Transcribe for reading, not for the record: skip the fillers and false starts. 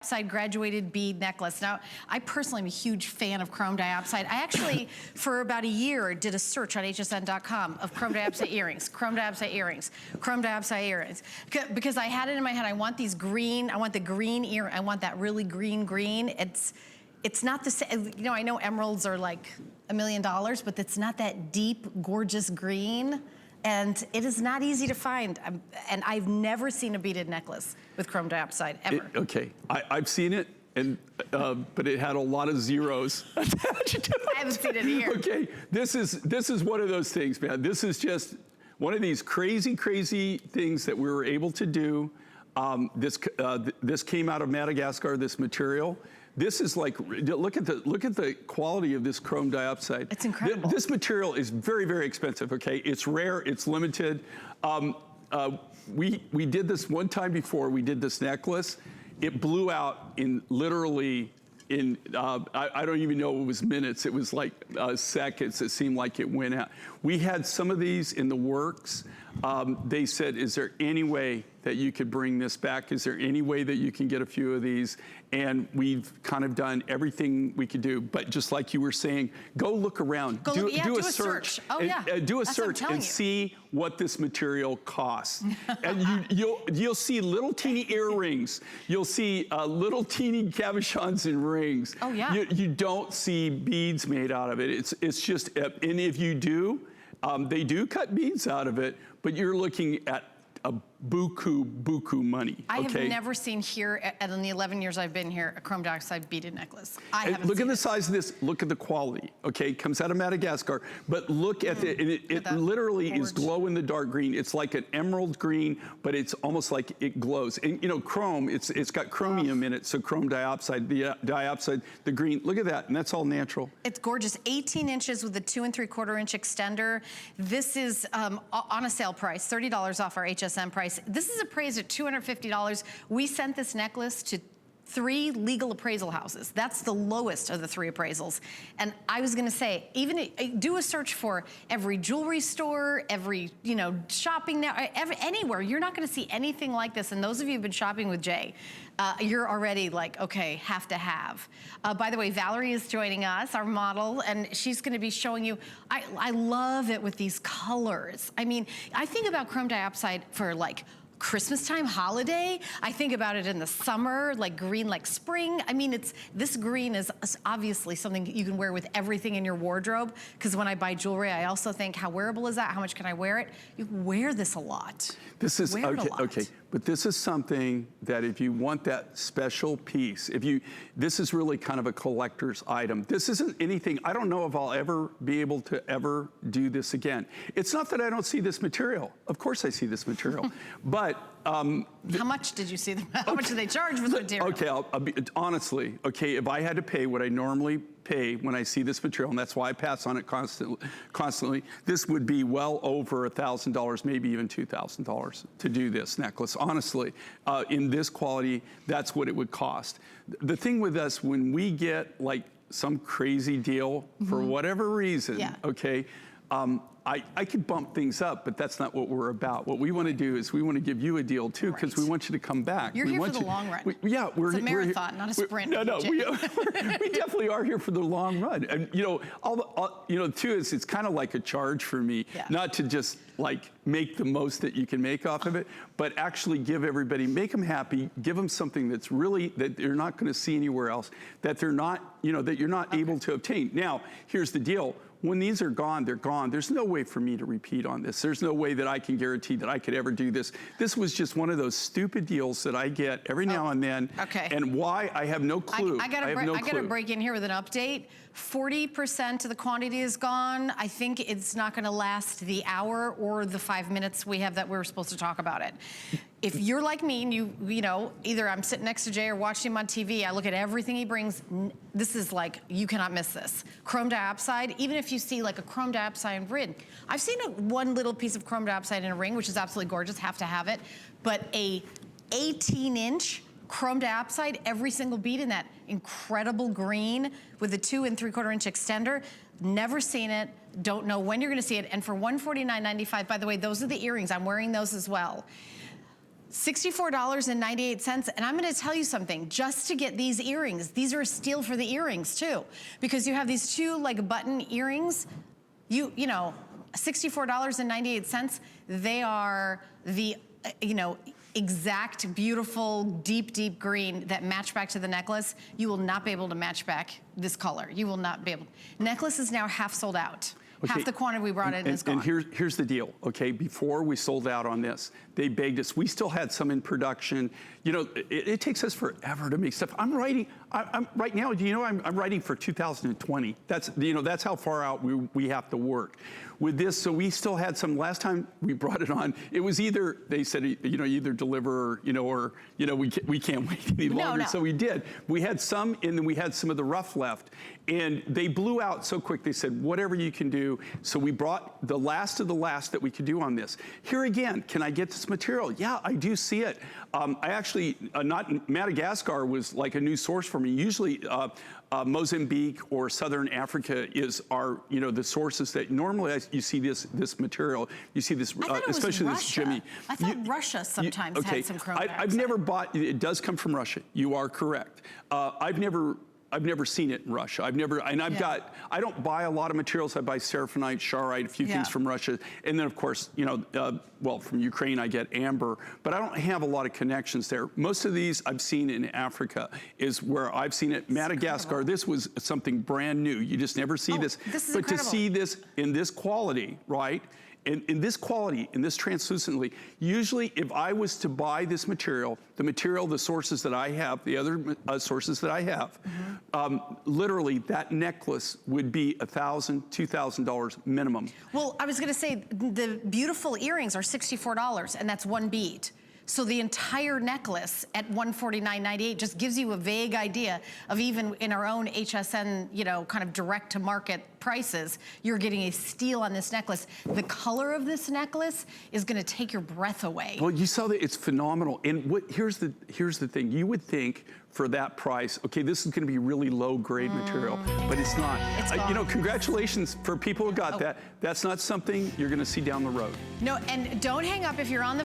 Diopside graduated bead necklace. Now, I personally am a huge fan of chrome diopside. I actually, for about a year, did a search on hsn.com of chrome diopside earrings, chrome diopside earrings, chrome diopside earrings. Because I had it in my head, I want these green, I want the green ear, I want that really green. It's not the same, you know, I know emeralds are like $1 million, but it's not that deep, gorgeous green. And it is not easy to find. And I've never seen a beaded necklace with chrome diopside, ever. Okay, I've seen it, and but it had a lot of zeros attached to it. I haven't seen it here. Okay, this is one of those things, man. This is just one of these crazy things that we were able to do. This came out of Madagascar, this material. This is like, look at the quality of this chrome diopside. It's incredible. This material is very expensive, okay? It's rare, it's limited. We did this one time before, we did this necklace. It blew out in literally, I don't even know, it was minutes. It was like seconds. It seemed like it went out. We had some of these in the works. They said, is there any way that you could bring this back? Is there any way that you can get a few of these? And we've kind of done everything we could do. But just like you were saying, go look around. Do a search. Oh, yeah. Do a search and see what this material costs. And you'll see little teeny earrings. You'll see little teeny cabochons and rings. Oh, yeah. You don't see beads made out of it. It's just, and if you do, they do cut beads out of it, but you're looking at a buku money. I have never seen here, in the 11 years I've been here, a chrome diopside beaded necklace. Look at the size of this, look at the quality, okay? It comes out of Madagascar, but look at it literally is glow in the dark green. It's like an emerald green, but it's almost like it glows. And you know, chrome, it's got chromium in it, so chrome diopside, the diopside, the green, look at that, and that's all natural. It's gorgeous, 18 inches with a 2 3/4 inch extender. This is on a sale price, $30 off our HSN price. This is appraised at $250. We sent this necklace to 3 legal appraisal houses. That's the lowest of the 3 appraisals. And I was gonna say, even do a search for every jewelry store, every, you know, shopping now, anywhere. You're not gonna see anything like this. And those of you who've been shopping with Jay, you're already like, okay, have to have. By the way, Valerie is joining us, our model, and she's gonna be showing you, I love it with these colors. I mean, I think about chrome diopside for like Christmas time, holiday. I think about it in the summer, like green, like spring. I mean, this green is obviously something you can wear with everything in your wardrobe, because when I buy jewelry, I also think, how wearable is that? How much can I wear it? You wear this a lot. This is, okay, but this is something that if you want that special piece, this is really kind of a collector's item. This isn't anything, I don't know if I'll ever be able to ever do this again. It's not that I don't see this material. Of course I see this material, but how much did you see them? How much do they charge for the material? Okay, I'll be, honestly, okay, if I had to pay what I normally pay when I see this material, and that's why I pass on it constantly, this would be well over $1,000, maybe even $2,000 to do this necklace. Honestly, in this quality, that's what it would cost. The thing with us, when we get like some crazy deal for whatever reason, okay, I could bump things up, but that's not what we're about. What we want to do is we want to give you a deal too, because we want you to come back. You're here for the long run. It's a marathon, not a sprint. No, we definitely are here for the long run. And you know, too, it's kind of like a charge for me, not to just like make the most that you can make off of it, but actually give everybody, make them happy, give them something that's really, that they're not going to see anywhere else, that they're not, you know, that you're not able to obtain. Now, here's the deal. When these are gone, they're gone. There's no way for me to repeat on this. There's no way that I can guarantee that I could ever do this. This was just one of those stupid deals that I get every now and then. Okay. And why, I have no clue. I gotta break in here with an update. 40% of the quantity is gone. I think it's not gonna last the hour or the 5 minutes we have that we're supposed to talk about it. If you're like me and you know, either I'm sitting next to Jay or watching him on TV, I look at everything he brings, this is like, you cannot miss this. Chrome diopside, even if you see like a chrome diopside ring. I've seen one little piece of chrome diopside in a ring, which is absolutely gorgeous, have to have it, but a 18-inch chrome diopside, every single bead in that incredible green with a 2 3/4 inch extender, never seen it, don't know when you're gonna see it, and for $149.95, by the way, those are the earrings, I'm wearing those as well. $64.98, and I'm gonna tell you something, just to get these earrings, these are a steal for the earrings too, because you have these two like button earrings, you know, $64.98, they are the, you know, exact beautiful deep green that match back to the necklace. You will not be able to match back this color. You will not be able. Necklace is now half sold out. Okay. Half the quantity we brought in is gone. And here's the deal, okay? Before we sold out on this, they begged us. We still had some in production. You know, it takes us forever to make stuff. I'm writing, I'm right now, you know, I'm writing for 2020. That's, you know, that's how far out we have to work. With this, so we still had some, last time we brought it on, it was either, they said, you know, either deliver, you know, or, you know, we can't wait any longer. No. So we did. We had some, and then we had some of the rough left. And they blew out so quick, they said, whatever you can do. So we brought the last of the last that we could do on this. Here again, can I get this material? Yeah, I do see it. I actually, Madagascar was like a new source for me. Usually Mozambique or Southern Africa are, you know, the sources that normally you see this material. You see this, especially this shimmy. I thought Russia sometimes had some chrome dioxide. I've never bought, it does come from Russia. You are correct. I've never seen it in Russia. I don't buy a lot of materials. I buy seraphonite, charoite, a few things from Russia. And then of course, you know, well, from Ukraine I get amber, but I don't have a lot of connections there. Most of these I've seen in Africa is where I've seen it. Madagascar, this was something brand new. You just never see this. This is but incredible. To see this in this quality, right? In this quality, in this translucently, usually if I was to buy this material, the sources that I have, the other sources that I have, literally that necklace would be $1,000, $2,000 minimum. Well, I was gonna say, the beautiful earrings are $64, and that's one bead. So the entire necklace at $149.98 just gives you a vague idea of, even in our own HSN, you know, kind of direct to market prices, you're getting a steal on this necklace. The color of this necklace is gonna take your breath away. Well, you saw that, it's phenomenal. And here's the thing, you would think for that price, okay, this is gonna be really low grade material, but it's not. You know, congratulations for people who got that. That's not something you're gonna see down the road. No, and don't hang up if you're on the